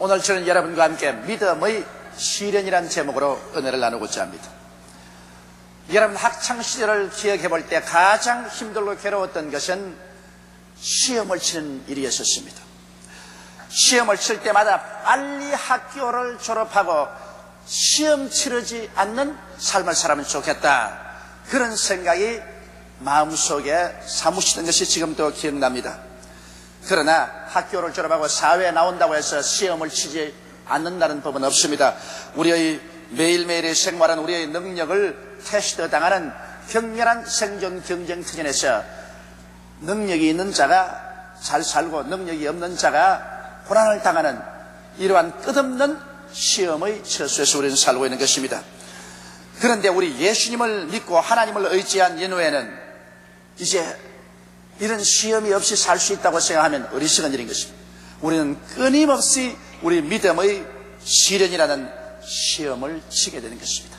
오늘 저는 여러분과 함께 믿음의 시련이라는 제목으로 은혜를 나누고자 합니다. 여러분 학창시절을 기억해 볼 때 가장 힘들고 괴로웠던 것은 시험을 치는 일이었습니다. 시험을 칠 때마다 빨리 학교를 졸업하고 시험 치르지 않는 삶을 살면 좋겠다, 그런 생각이 마음속에 사무치던 것이 지금도 기억납니다. 그러나 학교를 졸업하고 사회에 나온다고 해서 시험을 치지 않는다는 법은 없습니다. 우리의 매일매일의 생활은 우리의 능력을 테스트 당하는 격렬한 생존 경쟁터전에서 능력이 있는 자가 잘 살고 능력이 없는 자가 고난을 당하는 이러한 끝없는 시험의 처소에서 우리는 살고 있는 것입니다. 그런데 우리 예수님을 믿고 하나님을 의지한 이후에는 이제 이런 시험이 없이 살 수 있다고 생각하면 어리석은 일인 것입니다. 우리는 끊임없이 우리 믿음의 시련이라는 시험을 치게 되는 것입니다.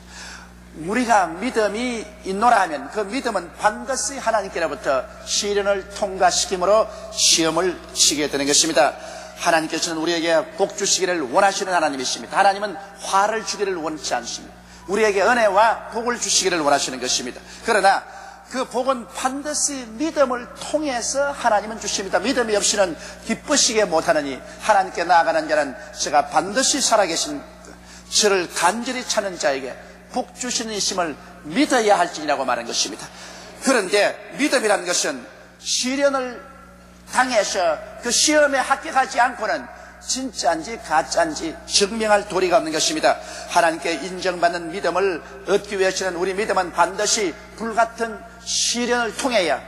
우리가 믿음이 있노라 하면 그 믿음은 반드시 하나님께로부터 시련을 통과시킴으로 시험을 치게 되는 것입니다. 하나님께서는 우리에게 복 주시기를 원하시는 하나님이십니다. 하나님은 화를 주기를 원치 않습니다. 우리에게 은혜와 복을 주시기를 원하시는 것입니다. 그러나 그 복은 반드시 믿음을 통해서 하나님은 주십니다. 믿음이 없이는 기쁘시게 못하느니 하나님께 나아가는 자는 제가 반드시 살아계신 저를 간절히 찾는 자에게 복 주시는 이심을 믿어야 할지라고 말한 것입니다. 그런데 믿음이라는 것은 시련을 당해서 그 시험에 합격하지 않고는 진짜인지 가짜인지 증명할 도리가 없는 것입니다. 하나님께 인정받는 믿음을 얻기 위해서는 우리 믿음은 반드시 불같은 시련을 통해야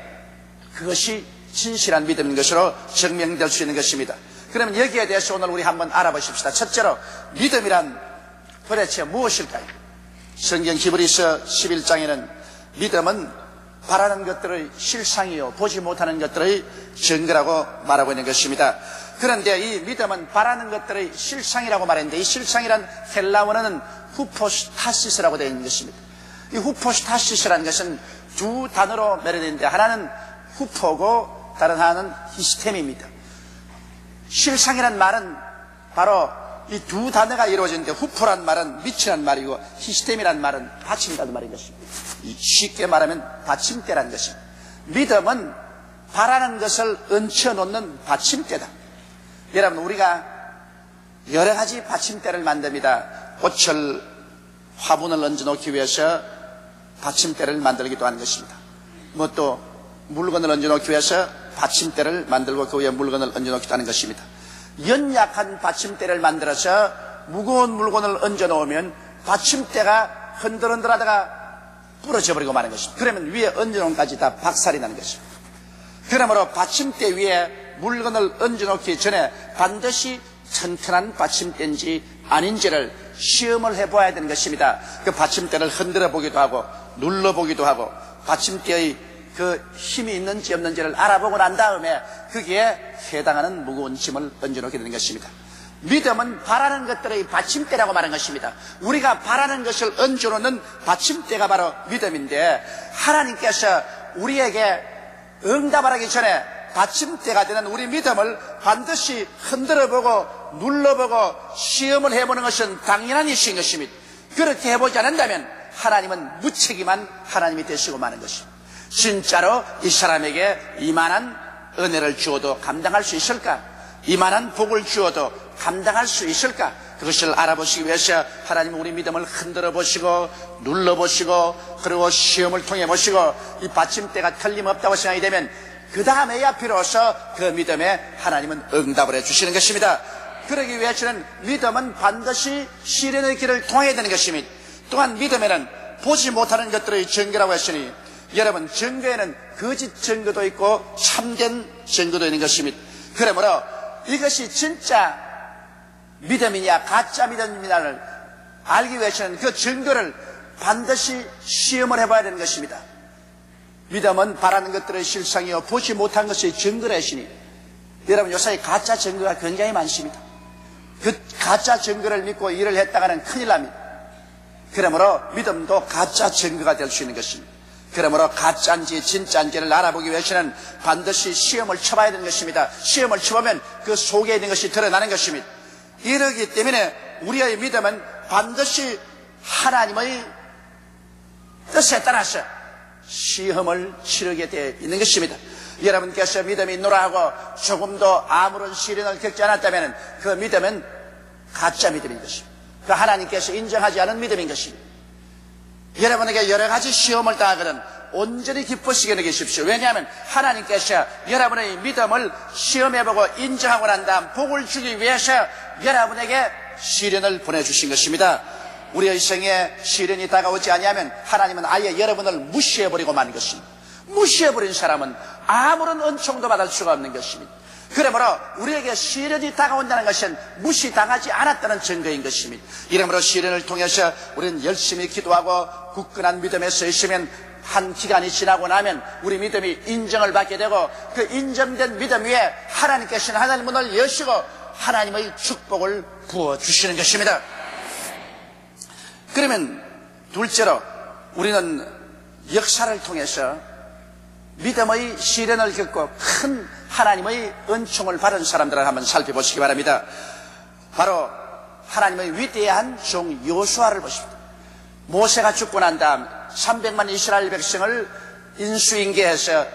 그것이 진실한 믿음인 것으로 증명될 수 있는 것입니다. 그러면 여기에 대해서 오늘 우리 한번 알아보십시다. 첫째로 믿음이란 도대체 무엇일까요? 성경 히브리서 11장에는 믿음은 바라는 것들의 실상이요 보지 못하는 것들의 증거라고 말하고 있는 것입니다. 그런데 이 믿음은 바라는 것들의 실상이라고 말했는데 이 실상이란 헬라어는 후포스타시스라고 되어 있는 것입니다. 이 후포스타시스라는 것은 두 단어로 매료되는데 하나는 후포고 다른 하나는 히스템입니다. 실상이란 말은 바로 이 두 단어가 이루어지는데 후포란 말은 밑이란 말이고 히스템이란 말은 받침이라는 말인 것입니다. 쉽게 말하면 받침대라는 것입니다. 믿음은 바라는 것을 얹혀놓는 받침대다. 여러분 우리가 여러 가지 받침대를 만듭니다. 꽃을 화분을 얹어놓기 위해서 받침대를 만들기도 하는 것입니다. 뭐 또 물건을 얹어놓기 위해서 받침대를 만들고 그 위에 물건을 얹어놓기도 하는 것입니다. 연약한 받침대를 만들어서 무거운 물건을 얹어놓으면 받침대가 흔들흔들하다가 부러져 버리고 마는 것입니다. 그러면 위에 얹어놓은 것까지 다 박살이 나는 것입니다. 그러므로 받침대 위에 물건을 얹어놓기 전에 반드시 튼튼한 받침대인지 아닌지를 시험을 해봐야 되는 것입니다. 그 받침대를 흔들어 보기도 하고 눌러보기도 하고 받침대의 그 힘이 있는지 없는지를 알아보고 난 다음에 거기에 해당하는 무거운 짐을 얹어놓게 되는 것입니다. 믿음은 바라는 것들의 받침대라고 말하는 것입니다. 우리가 바라는 것을 얹어놓는 받침대가 바로 믿음인데 하나님께서 우리에게 응답을 하기 전에 받침대가 되는 우리 믿음을 반드시 흔들어보고 눌러보고 시험을 해보는 것은 당연한 일인 것입니다. 그렇게 해보지 않는다면 하나님은 무책임한 하나님이 되시고 마는 것입니다. 진짜로 이 사람에게 이만한 은혜를 주어도 감당할 수 있을까? 이만한 복을 주어도 감당할 수 있을까? 그것을 알아보시기 위해서 하나님은 우리 믿음을 흔들어 보시고 눌러 보시고 그리고 시험을 통해 보시고 이 받침대가 틀림없다고 생각이 되면 그 다음에야 비로소 그 믿음에 하나님은 응답을 해주시는 것입니다. 그러기 위해서는 믿음은 반드시 시련의 길을 통해야 되는 것입니다. 또한 믿음에는 보지 못하는 것들의 증거라고 했으니 여러분 증거에는 거짓 증거도 있고 참된 증거도 있는 것입니다. 그러므로 이것이 진짜 믿음이냐 가짜 믿음이냐를 알기 위해서는 그 증거를 반드시 시험을 해봐야 되는 것입니다. 믿음은 바라는 것들의 실상이요 보지 못한 것의 증거라 하시니 여러분 요새 가짜 증거가 굉장히 많습니다. 그 가짜 증거를 믿고 일을 했다가는 큰일 납니다. 그러므로 믿음도 가짜 증거가 될 수 있는 것입니다. 그러므로 가짜인지 진짜인지를 알아보기 위해서는 반드시 시험을 쳐봐야 되는 것입니다. 시험을 쳐보면 그 속에 있는 것이 드러나는 것입니다. 이러기 때문에 우리의 믿음은 반드시 하나님의 뜻에 따라서 시험을 치르게 되어 있는 것입니다. 여러분께서 믿음이 있노라 하고 조금도 아무런 시련을 겪지 않았다면 그 믿음은 가짜 믿음인 것입니다. 그 하나님께서 인정하지 않은 믿음인 것입니다. 여러분에게 여러 가지 시험을 당하거든 온전히 기쁘시게 여기십시오. 왜냐하면 하나님께서 여러분의 믿음을 시험해보고 인정하고 난 다음 복을 주기 위해서 여러분에게 시련을 보내주신 것입니다. 우리의 생에 시련이 다가오지 아니하면 하나님은 아예 여러분을 무시해버리고 마는 것입니다. 무시해버린 사람은 아무런 은총도 받을 수가 없는 것입니다. 그러므로 우리에게 시련이 다가온다는 것은 무시당하지 않았다는 증거인 것입니다. 이러므로 시련을 통해서 우리는 열심히 기도하고 굳건한 믿음에 서 있으면 한 기간이 지나고 나면 우리 믿음이 인정을 받게 되고 그 인정된 믿음 위에 하나님께서는 하나님 문을 여시고 하나님의 축복을 부어주시는 것입니다. 그러면 둘째로 우리는 역사를 통해서 믿음의 시련을 겪고 큰 하나님의 은총을 받은 사람들을 한번 살펴보시기 바랍니다. 바로 하나님의 위대한 종 여호수아를 보십니다. 모세가 죽고 난 다음 300만 이스라엘 백성을 인수인계해서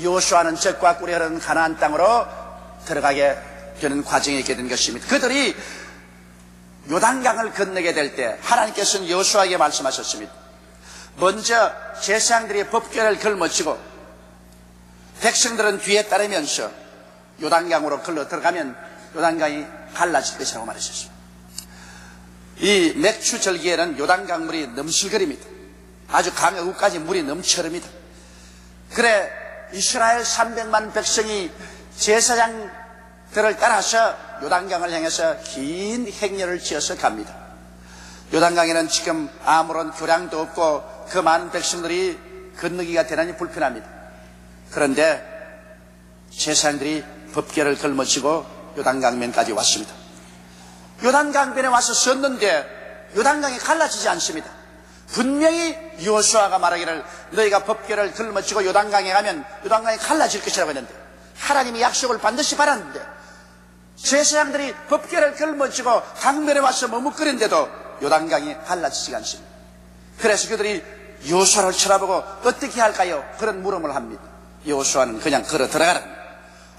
여호수아는 적과 꿀이 흐르는 가나안 땅으로 들어가게 되는 과정이 있게 된 것입니다. 그들이 요단강을 건너게 될 때 하나님께서는 여호수아에게 말씀하셨습니다. 먼저 제사장들이 법궤를 걸머쥐고 백성들은 뒤에 따르면서 요단강으로 걸러 들어가면 요단강이 갈라질 것이라고 말하셨습니다. 이 맥추 절기에는 요단강 물이 넘실거립니다. 아주 강가까지 물이 넘쳐 흐릅니다. 그래 이스라엘 300만 백성이 제사장들을 따라서 요단강을 향해서 긴 행렬을 지어서 갑니다. 요단강에는 지금 아무런 교량도 없고 그 많은 백성들이 건너기가 대단히 불편합니다. 그런데 제사장들이 법궤를 걸머쥐고 요단강변까지 왔습니다. 요단강변에 와서 섰는데 요단강이 갈라지지 않습니다. 분명히 여호수아가 말하기를 너희가 법궤를 걸머쥐고 요단강에 가면 요단강이 갈라질 것이라고 했는데 하나님이 약속을 반드시 받았는데 제사장들이 법궤를 걸머쥐고 강변에 와서 머뭇거리는데도 요단강이 갈라지지 않습니다. 그래서 그들이 여호수아를 쳐다보고 어떻게 할까요? 그런 물음을 합니다. 여호수아는 그냥 걸어 들어가라.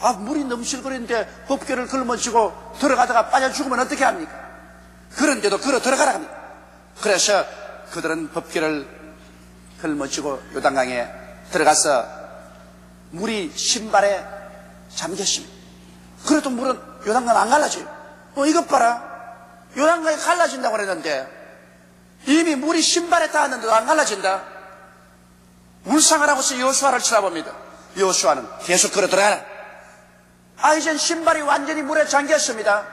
아, 물이 넘실거리는데 법궤를 걸머쥐고 들어가다가 빠져 죽으면 어떻게 합니까? 그런데도 걸어 들어가라 합니다. 그래서 그들은 법궤를 걸머쥐고 요단강에 들어가서 물이 신발에 잠겼습니다. 그래도 물은 요단강 안 갈라져요. 이것 봐라. 요단강이 갈라진다고 그랬는데 이미 물이 신발에 닿았는데도 안 갈라진다. 울상을 하고서 여호수아를 쳐다봅니다. 여호수아는 계속 걸어 들어가라. 이젠 신발이 완전히 물에 잠겼습니다.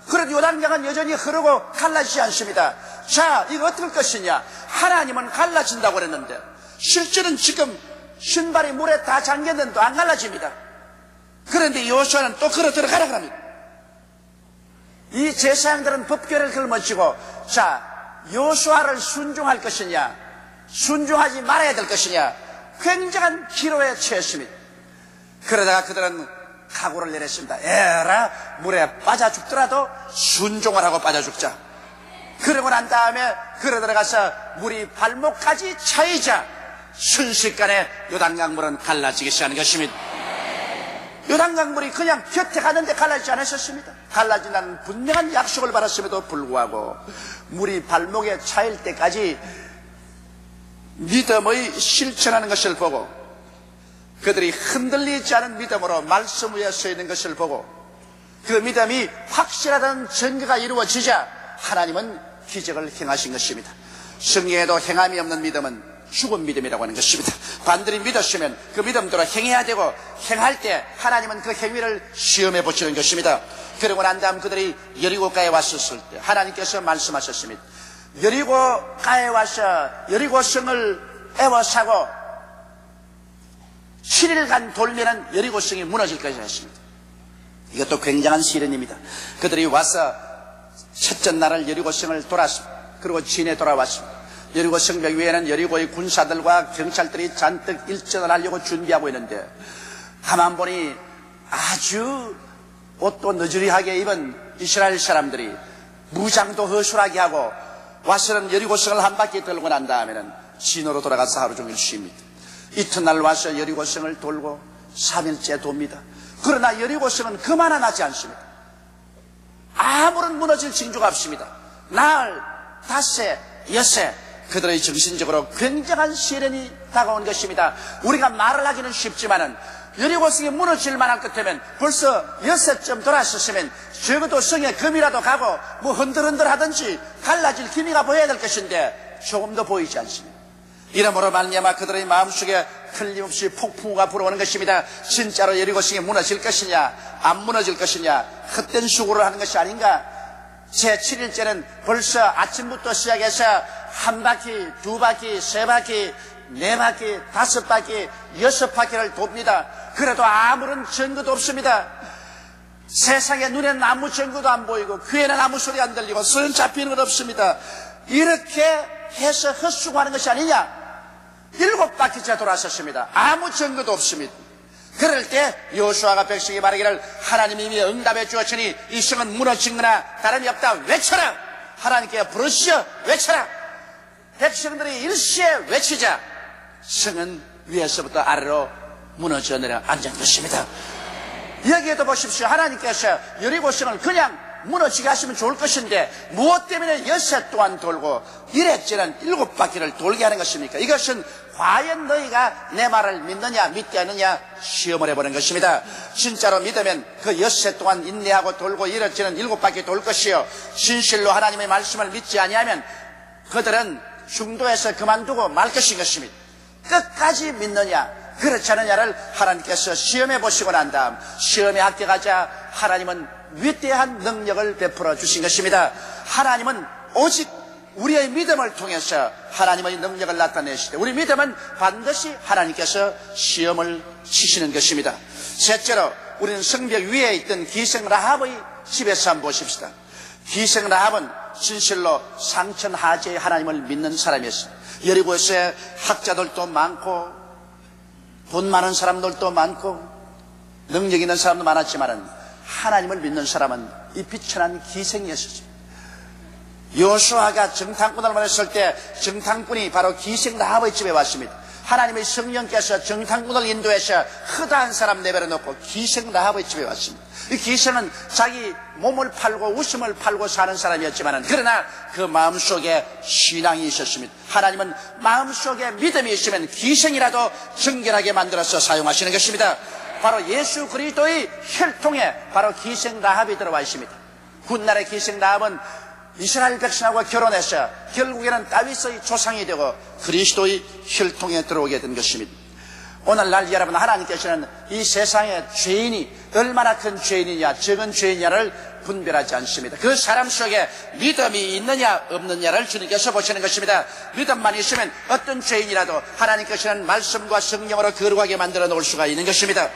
그래도 요단강은 여전히 흐르고 갈라지지 않습니다. 자, 이거 어떻게 할 것이냐? 하나님은 갈라진다고 그랬는데 실제는 지금 신발이 물에 다 잠겼는데도 안 갈라집니다. 그런데 여호수아는 또 걸어 들어가라 그럽니다. 이 제사장들은 법궤를 걸머쥐고 자, 여호수아를 순종할 것이냐 순종하지 말아야 될 것이냐 굉장한 기로에 처했습니다. 그러다가 그들은 각오를 내렸습니다. 에라 물에 빠져 죽더라도 순종을 하고 빠져 죽자. 그러고 난 다음에 걸어 들어가서 물이 발목까지 차이자 순식간에 요단강 물은 갈라지기 시작하는 것입니다. 요단강 물이 그냥 곁에 가는데 갈라지지 않았었습니다. 갈라진다는 분명한 약속을 받았음에도 불구하고 물이 발목에 차일 때까지 믿음의 실천하는 것을 보고 그들이 흔들리지 않은 믿음으로 말씀 위에 서 있는 것을 보고 그 믿음이 확실하다는 증거가 이루어지자 하나님은 기적을 행하신 것입니다. 성경에도 행함이 없는 믿음은 죽은 믿음이라고 하는 것입니다. 반드시 믿었으면 그 믿음대로 행해야 되고 행할 때 하나님은 그 행위를 시험해 보시는 것입니다. 그러고 난 다음 그들이 여리고가에 왔었을 때 하나님께서 말씀하셨습니다. 여리고가에 와서 여리고성을 애워싸고 7일간 돌면은 여리고성이 무너질 것이라 했습니다. 이것도 굉장한 시련입니다. 그들이 와서 첫째 날을 여리고성을 돌았습니다. 그리고 진에 돌아왔습니다. 여리고 성벽 위에는 여리고의 군사들과 경찰들이 잔뜩 일전을 하려고 준비하고 있는데 가만 보니 아주 옷도 너저리하게 입은 이스라엘 사람들이 무장도 허술하게 하고 와서는 여리고성을 한 바퀴 돌고 난 다음에는 진으로 돌아가서 하루 종일 쉽니다. 이튿날 와서 여리고성을 돌고 3일째 돕니다. 그러나 여리고성은 그만 하지 않습니다. 아무런 무너질 징조가 없습니다. 나흘, 닷새, 엿새 그들의 정신적으로 굉장한 시련이 다가온 것입니다. 우리가 말을 하기는 쉽지만은 여리고성이 무너질 만한 것 같으면 벌써 엿새쯤 돌아섰으면 적어도 성에 금이라도 가고 뭐 흔들흔들 하든지 갈라질 기미가 보여야 될 것인데 조금도 보이지 않습니다. 이러므로 말미암아 그들의 마음속에 틀림없이 폭풍우가 불어오는 것입니다. 진짜로 여리고성이 무너질 것이냐 안 무너질 것이냐 헛된 수고를 하는 것이 아닌가. 제7일째는 벌써 아침부터 시작해서 한 바퀴, 두 바퀴, 세 바퀴, 네 바퀴, 다섯 바퀴, 여섯 바퀴를 돕니다. 그래도 아무런 증거도 없습니다. 세상에 눈에는 아무 증거도 안 보이고 귀에는 아무 소리 안 들리고 손 잡히는 건 없습니다. 이렇게 해서 헛수고하는 것이 아니냐. 7바퀴째 돌아섰습니다. 아무 증거도 없습니다. 그럴 때 여호수아가 백성이 말하기를 하나님이 이미 응답해 주었으니 이 성은 무너지거나 다름이 없다 외쳐라. 하나님께 부르시어 외쳐라. 백성들이 일시에 외치자 성은 위에서부터 아래로 무너져 내려 앉은 것입니다. 여기에도 보십시오. 하나님께서 여리고성을 그냥 무너지게 하시면 좋을 것인데 무엇 때문에 엿새 또한 돌고 이랬지는 7바퀴를 돌게 하는 것입니까? 이것은 과연 너희가 내 말을 믿느냐 믿지 않느냐 시험을 해보는 것입니다. 진짜로 믿으면 그 엿새 동안 인내하고 돌고 이랬지는 7바퀴 돌 것이요 진실로 하나님의 말씀을 믿지 아니하면 그들은 중도에서 그만두고 말 것입니다. 끝까지 믿느냐 그렇지 않느냐를 하나님께서 시험해 보시고 난 다음 시험에 합격하자 하나님은 위대한 능력을 베풀어 주신 것입니다. 하나님은 오직 우리의 믿음을 통해서 하나님의 능력을 나타내시되 우리 믿음은 반드시 하나님께서 시험을 치시는 것입니다. 셋째로 우리는 성벽 위에 있던 기생 라합의 집에서 한번 보십시다. 기생 라합은 진실로 상천하제의 하나님을 믿는 사람이었어요. 여리고에 학자들도 많고 돈 많은 사람들도 많고 능력 있는 사람도 많았지만은 하나님을 믿는 사람은 이 비천한 기생이었습니다. 여호수아가 정탐꾼을 보냈을 때 정탐꾼이 바로 기생 라합의 집에 왔습니다. 하나님의 성령께서 정탐꾼을 인도해서 허다한 사람 내버려 놓고 기생 라합의 집에 왔습니다. 이 기생은 자기 몸을 팔고 웃음을 팔고 사는 사람이었지만 그러나 그 마음속에 신앙이 있었습니다. 하나님은 마음속에 믿음이 있으면 기생이라도 정결하게 만들어서 사용하시는 것입니다. 바로 예수 그리스도의 혈통에 바로 기생 라합이 들어와 있습니다. 훗날의 기생 라합은 이스라엘 백성하고 결혼해서 결국에는 다윗의 조상이 되고 그리스도의 혈통에 들어오게 된 것입니다. 오늘날 여러분 하나님께서는 이 세상의 죄인이 얼마나 큰 죄인이냐 적은 죄인이냐를 분별하지 않습니다. 그 사람 속에 믿음이 있느냐 없느냐를 주님께서 보시는 것입니다. 믿음만 있으면 어떤 죄인이라도 하나님께서는 말씀과 성령으로 거룩하게 만들어 놓을 수가 있는 것입니다.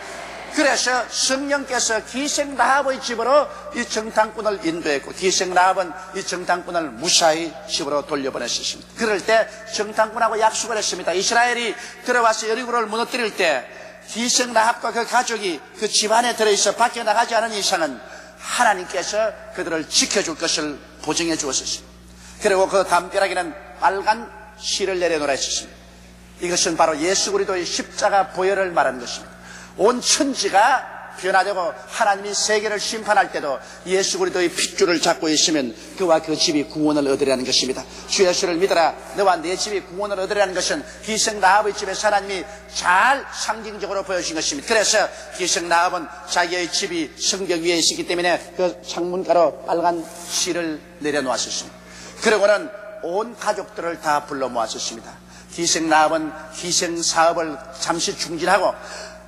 그래서 성령께서 기생 라합의 집으로 이 정탐꾼을 인도했고 기생 라합은 이 정탐꾼을 무사히 집으로 돌려보냈습니다. 그럴 때 정탐꾼하고 약속을 했습니다. 이스라엘이 들어와서 여리고를 무너뜨릴 때 기생 라합과 그 가족이 그 집안에 들어있어 밖에 나가지 않은 이상은 하나님께서 그들을 지켜줄 것을 보증해 주었습니다. 그리고 그 담벼락에는 빨간 실을 내려놓으라 했습니다. 이것은 바로 예수 그리스도의 십자가 보혈을 말하는 것입니다. 온 천지가 변화되고 하나님이 세계를 심판할 때도 예수 그리스도의 핏줄을 잡고 있으면 그와 그 집이 구원을 얻으려는 것입니다. 주 예수를 믿어라 너와 내 집이 구원을 얻으려는 것은 기생 라합의 집에서 하나님이 잘 상징적으로 보여주신 것입니다. 그래서 기생 라합은 자기의 집이 성벽 위에 있었기 때문에 그 창문가로 빨간 실을 내려놓았습니다. 그러고는 온 가족들을 다 불러 모았습니다. 기생 라합은 기생 사업을 잠시 중진하고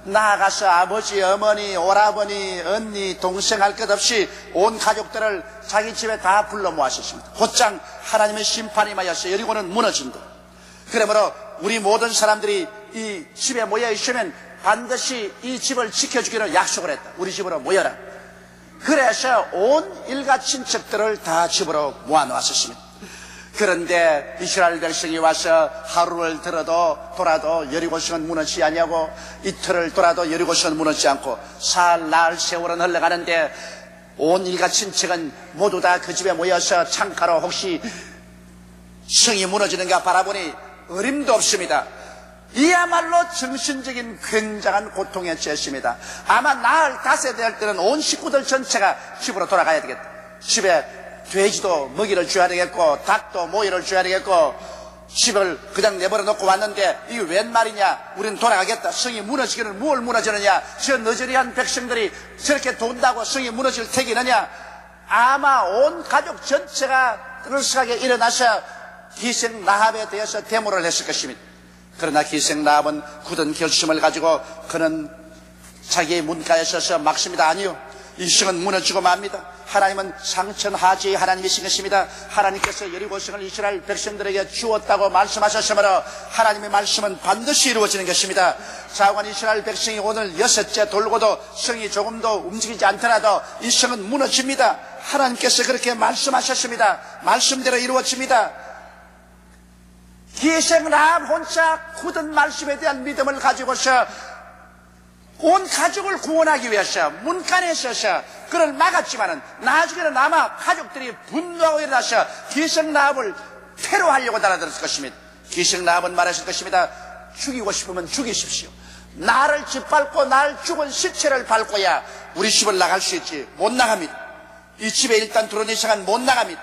나아가서 아버지, 어머니, 오라버니, 언니, 동생 할 것 없이 온 가족들을 자기 집에 다 불러 모았습니다. 곧장 하나님의 심판이 임하여서 여리고는 무너진다. 그러므로 우리 모든 사람들이 이 집에 모여 있으면 반드시 이 집을 지켜주기로 약속을 했다. 우리 집으로 모여라. 그래서 온 일가 친척들을 다 집으로 모아놓았습니다. 그런데 이스라엘 백성이 와서 하루를 돌아도 여리고성은 무너지지 아니하고 이틀을 돌아도 여리고성은 무너지지 않고 사흘, 나흘, 세월은 흘러가는데 온 일가 친척은 모두 다 그 집에 모여서 창가로 혹시 성이 무너지는가 바라보니 어림도 없습니다. 이야말로 정신적인 굉장한 고통에 처했습니다. 아마 나흘 닷새 될 때는 온 식구들 전체가 집으로 돌아가야 되겠다. 집에 돼지도 먹이를 줘야 되겠고 닭도 모이를 줘야 되겠고 집을 그냥 내버려 놓고 왔는데 이게 웬 말이냐, 우리는 돌아가겠다. 성이 무너지기는 뭘 무너지느냐, 저 너저리한 백성들이 저렇게 돈다고 성이 무너질 테기느냐. 아마 온 가족 전체가 그럴싸하게 일어나서 기생 라합에 대해서 데모를 했을 것입니다. 그러나 기생 라합은 굳은 결심을 가지고 그는 자기의 문가에 서서 막습니다. 아니요, 이 성은 무너지고 맙니다. 하나님은 상천하지의 하나님이신 것입니다. 하나님께서 여리고성을 이스라엘 백성들에게 주었다고 말씀하셨으므로 하나님의 말씀은 반드시 이루어지는 것입니다. 자관 이스라엘 백성이 오늘 6째 돌고도 성이 조금도 움직이지 않더라도 이 성은 무너집니다. 하나님께서 그렇게 말씀하셨습니다. 말씀대로 이루어집니다. 기생 라합 혼자 굳은 말씀에 대한 믿음을 가지고서 온 가족을 구원하기 위해서 문간에 서서 그를 막았지만은 나중에는 아마 가족들이 분노하고 일어나서 기생 라합을 테러하려고 달아들었을 것입니다. 기생 라합은 말했을 것입니다. 죽이고 싶으면 죽이십시오. 나를 짓밟고 날 죽은 시체를 밟고야 우리 집을 나갈 수 있지. 못 나갑니다. 이 집에 일단 들어온 이상은 못 나갑니다.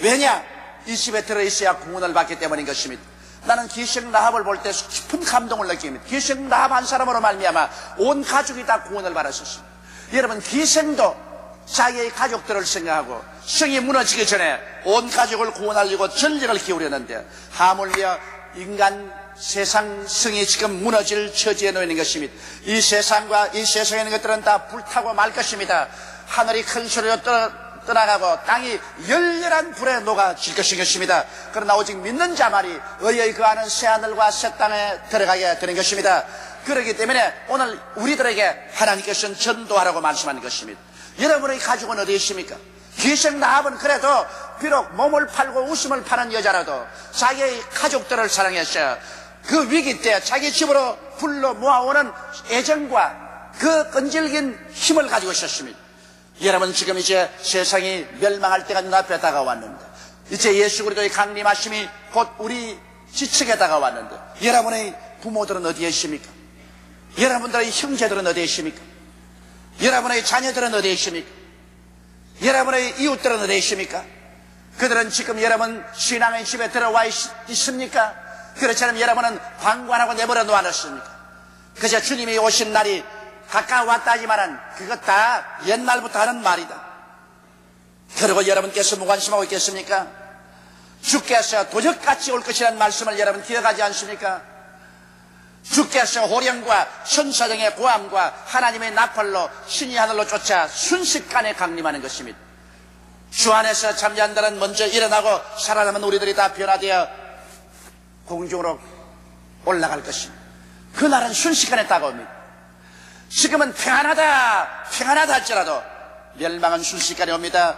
왜냐? 이 집에 들어있어야 구원을 받기 때문인 것입니다. 나는 기생 라합을 볼 때 깊은 감동을 느낍니다. 기생 라합 한 사람으로 말미암아 온 가족이 다 구원을 받았었습니다. 여러분, 기생도 자기의 가족들을 생각하고 성이 무너지기 전에 온 가족을 구원하려고 전력을 기울였는데 하물며 인간 세상 성이 지금 무너질 처지에 놓이는 것입니다. 이 세상과 이 세상에 있는 것들은 다 불타고 말 것입니다. 하늘이 큰 소리로 떠나가고 땅이 열렬한 불에 녹아질 것입니다. 그러나 오직 믿는 자만이 의의 그 안은 새하늘과 새 땅에 들어가게 되는 것입니다. 그렇기 때문에 오늘 우리들에게 하나님께서는 전도하라고 말씀하는 것입니다. 여러분의 가족은 어디에 있습니까? 기생 라합은 그래도 비록 몸을 팔고 웃음을 파는 여자라도 자기의 가족들을 사랑해서 그 위기 때 자기 집으로 불러 모아오는 애정과 그 끈질긴 힘을 가지고 있었습니다. 여러분, 지금 이제 세상이 멸망할 때가 눈앞에 다가왔는데 이제 예수 그리스도의 강림하심이 곧 우리 지척에 다가왔는데 여러분의 부모들은 어디에 있습니까? 여러분들의 형제들은 어디에 있습니까? 여러분의 자녀들은 어디에 있습니까? 여러분의 이웃들은 어디에 있습니까? 그들은 지금 여러분 신앙의 집에 들어와 있습니까? 그렇지 않으면 여러분은 방관하고 내버려 놓았습니까? 그저 주님이 오신 날이 가까웠다 하지만은 그것 다 옛날부터 하는 말이다. 그리고 여러분께서 무관심하고 있겠습니까? 주께서 도적같이 올 것이라는 말씀을 여러분 기억하지 않습니까? 주께서 호령과 천사장의 고함과 하나님의 나팔로 신이 하늘로 쫓아 순식간에 강림하는 것입니다. 주 안에서 잠자는 자는 먼저 일어나고 살아남은 우리들이 다 변화되어 공중으로 올라갈 것입니다. 그날은 순식간에 다가옵니다. 지금은 평안하다 할지라도 멸망은 순식간에 옵니다.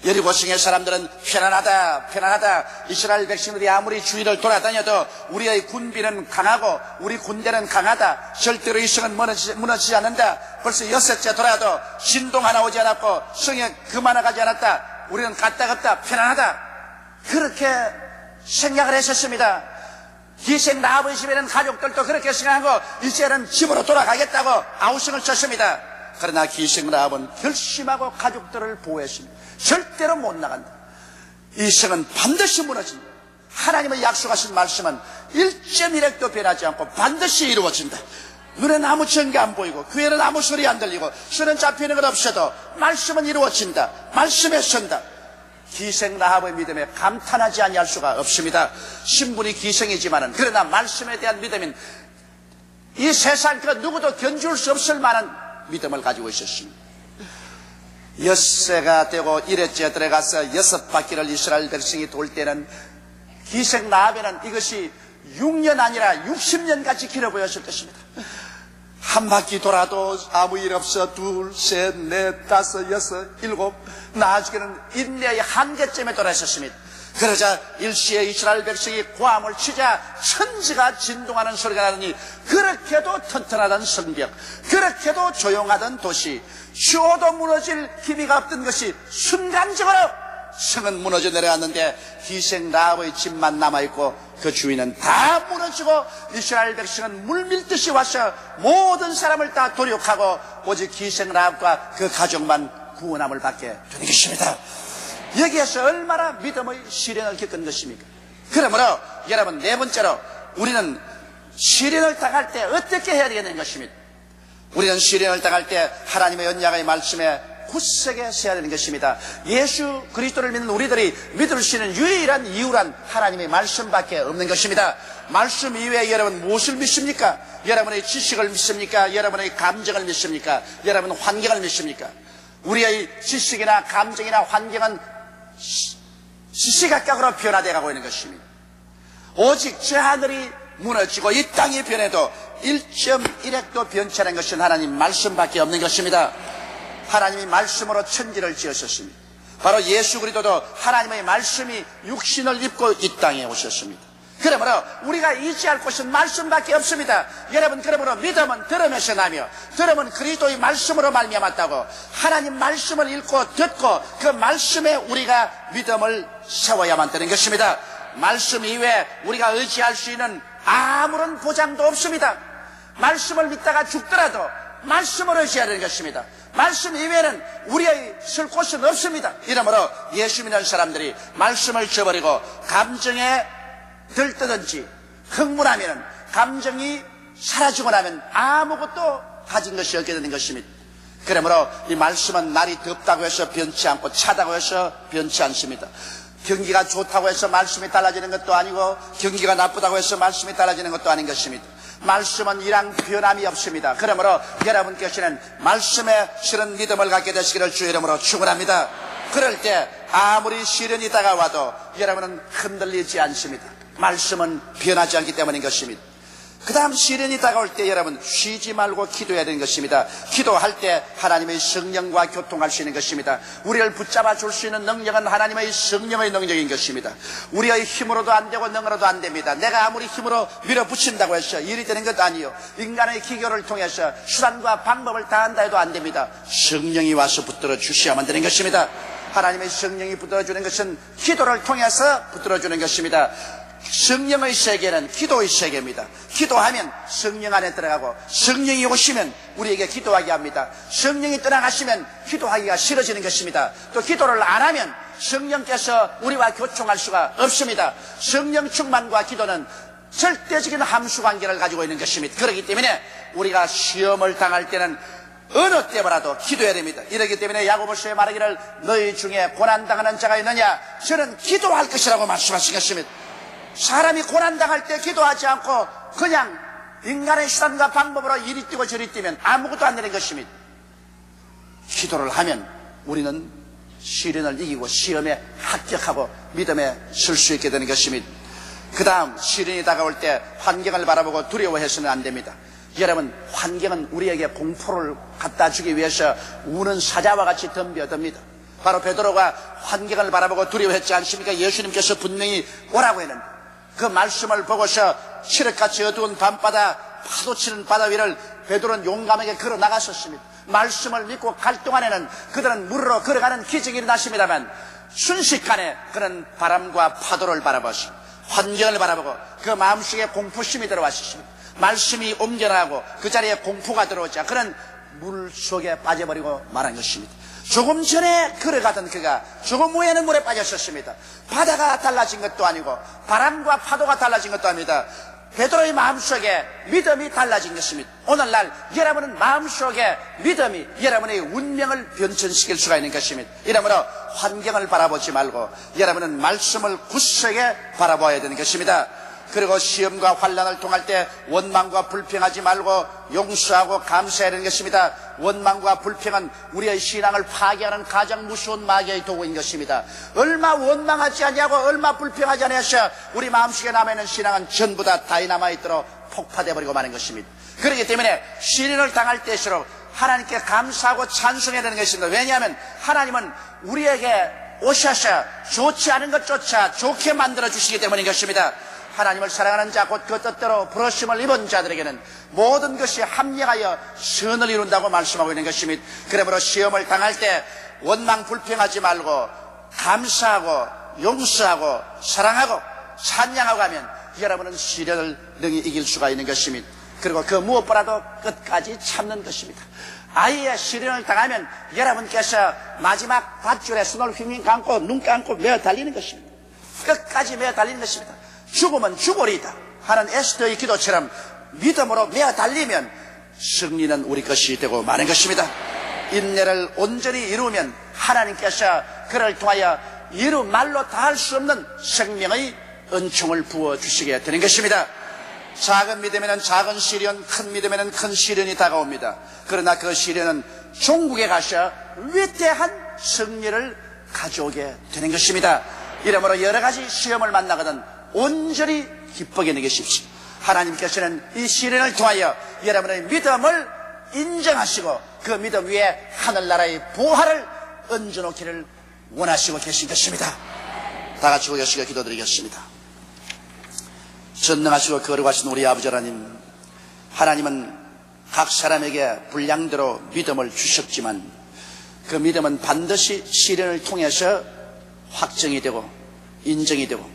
여리고성의 사람들은 편안하다. 이스라엘 백성들이 아무리 주위를 돌아다녀도 우리의 군비는 강하고 우리 군대는 강하다. 절대로 이 성은 무너지지 않는다. 벌써 6째 돌아도 진동 하나 오지 않았고 성에 금 하나 가지 않았다. 우리는 까딱없다. 편안하다. 그렇게 생각을 했었습니다. 기생 라합의 집에는 가족들도 그렇게 생각하고 이제는 집으로 돌아가겠다고 아우성을 쳤습니다. 그러나 기생 라합은 결심하고 가족들을 보호했습니다. 절대로 못 나간다. 이 성은 반드시 무너진다. 하나님의 약속하신 말씀은 1.1핵도 변하지 않고 반드시 이루어진다. 눈에는 아무 증거 안 보이고 귀에는 아무 소리 안 들리고 손은 잡히는 것 없어도 말씀은 이루어진다. 말씀에 선다. 기생 라합의 믿음에 감탄하지 아니할 수가 없습니다. 신분이 기생이지만은 그러나 말씀에 대한 믿음은 이 세상 그 누구도 견줄 수 없을 만한 믿음을 가지고 있었습니다. 6세가 되고 1회째 들어가서 6바퀴를 이스라엘 백성이 돌 때는 기생 라합에는 이것이 6년 아니라 60년 같이 길어 보였을 것입니다. 한 바퀴 돌아도 아무 일 없어. 둘, 셋, 넷, 다섯, 여섯, 일곱. 나중에는 인내의 한계점에 돌아섰습니다. 그러자 일시에 이스라엘 백성이 고함을 치자 천지가 진동하는 소리가 나더니 그렇게도 튼튼하던 성벽, 그렇게도 조용하던 도시, 주어도 무너질 기미가 없던 것이 순간적으로 성은 무너져 내려왔는데 희생 라합의 집만 남아있고 그 주위는 다 무너지고 이스라엘 백성은 물밀듯이 와서 모든 사람을 다 도륙하고 오직 희생 라합과 그 가족만 구원함을 받게 되는 것입니다. 여기에서 얼마나 믿음의 시련을 겪은 것입니까? 그러므로 여러분, 네 번째로 우리는 시련을 당할 때 어떻게 해야 되는 것입니다. 우리는 시련을 당할 때 하나님의 언약의 말씀에 굳세게 서야 되는 것입니다. 예수 그리스도를 믿는 우리들이 믿을 수 있는 유일한 이유란 하나님의 말씀밖에 없는 것입니다. 말씀 이외에 여러분 무엇을 믿습니까? 여러분의 지식을 믿습니까? 여러분의 감정을 믿습니까? 여러분 환경을 믿습니까? 우리의 지식이나 감정이나 환경은 시시각각으로 변화되어 가고 있는 것입니다. 오직 저 하늘이 무너지고 이 땅이 변해도 1.1핵도 변치 않은 것은 하나님 말씀밖에 없는 것입니다. 하나님이 말씀으로 천지를 지으셨습니다. 바로 예수 그리스도도 하나님의 말씀이 육신을 입고 이 땅에 오셨습니다. 그러므로 우리가 의지할 곳은 말씀밖에 없습니다. 여러분, 그러므로 믿음은 들음에서 나며 들음은 그리스도의 말씀으로 말미암았다고 하나님 말씀을 읽고 듣고 그 말씀에 우리가 믿음을 세워야만 되는 것입니다. 말씀 이외에 우리가 의지할 수 있는 아무런 보장도 없습니다. 말씀을 믿다가 죽더라도 말씀을 의지해야 되는 것입니다. 말씀 이외에는 우리의 쓸 곳은 없습니다. 이러므로 예수 믿는 사람들이 말씀을 저버리고 감정에 들뜨든지 흥분하면 감정이 사라지고 나면 아무것도 가진 것이 없게 되는 것입니다. 그러므로 이 말씀은 날이 덥다고 해서 변치 않고 차다고 해서 변치 않습니다. 경기가 좋다고 해서 말씀이 달라지는 것도 아니고 경기가 나쁘다고 해서 말씀이 달라지는 것도 아닌 것입니다. 말씀은 이랑 변함이 없습니다. 그러므로 여러분께서는 말씀에 실은 믿음을 갖게 되시기를 주의 이름으로 축원합니다. 그럴 때 아무리 시련이 다가와도 여러분은 흔들리지 않습니다. 말씀은 변하지 않기 때문인 것입니다. 그 다음 시련이 다가올 때 여러분 쉬지 말고 기도해야 되는 것입니다. 기도할 때 하나님의 성령과 교통할 수 있는 것입니다. 우리를 붙잡아 줄 수 있는 능력은 하나님의 성령의 능력인 것입니다. 우리의 힘으로도 안 되고 능으로도 안 됩니다. 내가 아무리 힘으로 밀어붙인다고 해서 일이 되는 것도 아니요, 인간의 기교를 통해서 수단과 방법을 다한다 해도 안 됩니다. 성령이 와서 붙들어 주셔야만 되는 것입니다. 하나님의 성령이 붙들어 주는 것은 기도를 통해서 붙들어 주는 것입니다. 성령의 세계는 기도의 세계입니다. 기도하면 성령 안에 들어가고 성령이 오시면 우리에게 기도하게 합니다. 성령이 떠나가시면 기도하기가 싫어지는 것입니다. 또 기도를 안 하면 성령께서 우리와 교통할 수가 없습니다. 성령 충만과 기도는 절대적인 함수관계를 가지고 있는 것입니다. 그렇기 때문에 우리가 시험을 당할 때는 어느 때보다도 기도해야 됩니다. 이렇기 때문에 야고보서에 말하기를 너희 중에 고난당하는 자가 있느냐, 저는 기도할 것이라고 말씀하신 것입니다. 사람이 고난당할 때 기도하지 않고 그냥 인간의 수단과 방법으로 이리 뛰고 저리 뛰면 아무것도 안 되는 것입니다. 기도를 하면 우리는 시련을 이기고 시험에 합격하고 믿음에 설 수 있게 되는 것입니다. 그 다음 시련이 다가올 때 환경을 바라보고 두려워해서는 안 됩니다. 여러분, 환경은 우리에게 공포를 갖다 주기 위해서 우는 사자와 같이 덤벼듭니다. 바로 베드로가 환경을 바라보고 두려워했지 않습니까? 예수님께서 분명히 오라고 했는데 그 말씀을 보고서 칠흑같이 어두운 밤바다, 파도치는 바다 위를 베드로는 용감하게 걸어 나갔었습니다. 말씀을 믿고 갈 동안에는 그들은 물으로 걸어가는 기적이 일어났습니다만 순식간에 그는 바람과 파도를 바라보시고 환경을 바라보고 그 마음속에 공포심이 들어왔습니다. 말씀이 옮겨나가고 그 자리에 공포가 들어오자 그는 물 속에 빠져버리고 말한 것입니다. 조금 전에 걸어가던 그가 조금 후에는 물에 빠졌었습니다. 바다가 달라진 것도 아니고 바람과 파도가 달라진 것도 아닙니다. 베드로의 마음속에 믿음이 달라진 것입니다. 오늘날 여러분은 마음속에 믿음이 여러분의 운명을 변천시킬 수가 있는 것입니다. 이러므로 환경을 바라보지 말고 여러분은 말씀을 굳세게 바라봐야 되는 것입니다. 그리고 시험과 환난을 통할 때 원망과 불평하지 말고 용서하고 감사해야 하는 것입니다. 원망과 불평은 우리의 신앙을 파괴하는 가장 무서운 마귀의 도구인 것입니다. 얼마 원망하지 않냐고 얼마 불평하지 않아서 우리 마음속에 남아있는 신앙은 전부 다 다이나마이트로 폭파되어버리고 마는 것입니다. 그렇기 때문에 시련을 당할 때일수록 하나님께 감사하고 찬송해야 되는 것입니다. 왜냐하면 하나님은 우리에게 오셔서 좋지 않은 것조차 좋게 만들어 주시기 때문인 것입니다. 하나님을 사랑하는 자, 곧 그 뜻대로 부르심을 입은 자들에게는 모든 것이 합력하여 선을 이룬다고 말씀하고 있는 것입니다. 그러므로 시험을 당할 때 원망 불평하지 말고 감사하고 용서하고 사랑하고 찬양하고 하면 여러분은 시련을 능히 이길 수가 있는 것입니다. 그리고 그 무엇보다도 끝까지 참는 것입니다. 아이의 시련을 당하면 여러분께서 마지막 밧줄에 손을 휘휘 감고 눈 감고 메어 달리는 것입니다. 끝까지 메어 달리는 것입니다. 죽으면 죽으리이다 하는 에스더의 기도처럼 믿음으로 메어 달리면 승리는 우리 것이 되고 마는 것입니다. 인내를 온전히 이루면 하나님께서 그를 통하여 이루 말로 다 할 수 없는 생명의 은총을 부어주시게 되는 것입니다. 작은 믿음에는 작은 시련, 큰 믿음에는 큰 시련이 다가옵니다. 그러나 그 시련은 종국에 가서 위대한 승리를 가져오게 되는 것입니다. 이러므로 여러 가지 시험을 만나거든 온전히 기쁘게 여기십시오. 하나님께서는 이 시련을 통하여 여러분의 믿음을 인정하시고 그 믿음 위에 하늘나라의 보화를 얹어놓기를 원하시고 계신 것입니다. 다 같이 고개시켜 기도드리겠습니다. 전능하시고 거룩하신 우리 아버지 하나님, 하나님은 각 사람에게 분량대로 믿음을 주셨지만 그 믿음은 반드시 시련을 통해서 확정이 되고 인정이 되고,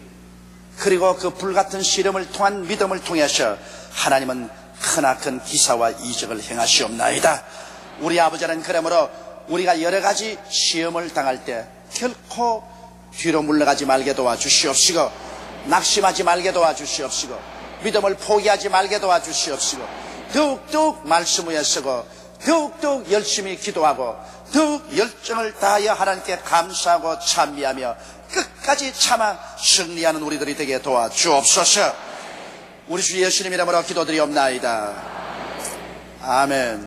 그리고 그 불같은 시련을 통한 믿음을 통해서 하나님은 크나큰 기사와 이적을 행하시옵나이다. 우리 아버지는 그러므로 우리가 여러 가지 시험을 당할 때 결코 뒤로 물러가지 말게 도와주시옵시고, 낙심하지 말게 도와주시옵시고, 믿음을 포기하지 말게 도와주시옵시고, 더욱더욱 말씀 위에 서고 더욱더욱 열심히 기도하고 더욱 열정을 다하여 하나님께 감사하고 찬미하며 끝까지 참아 승리하는 우리들이 되게 도와주옵소서. 우리 주 예수님 이름으로 기도드리옵나이다. 아멘.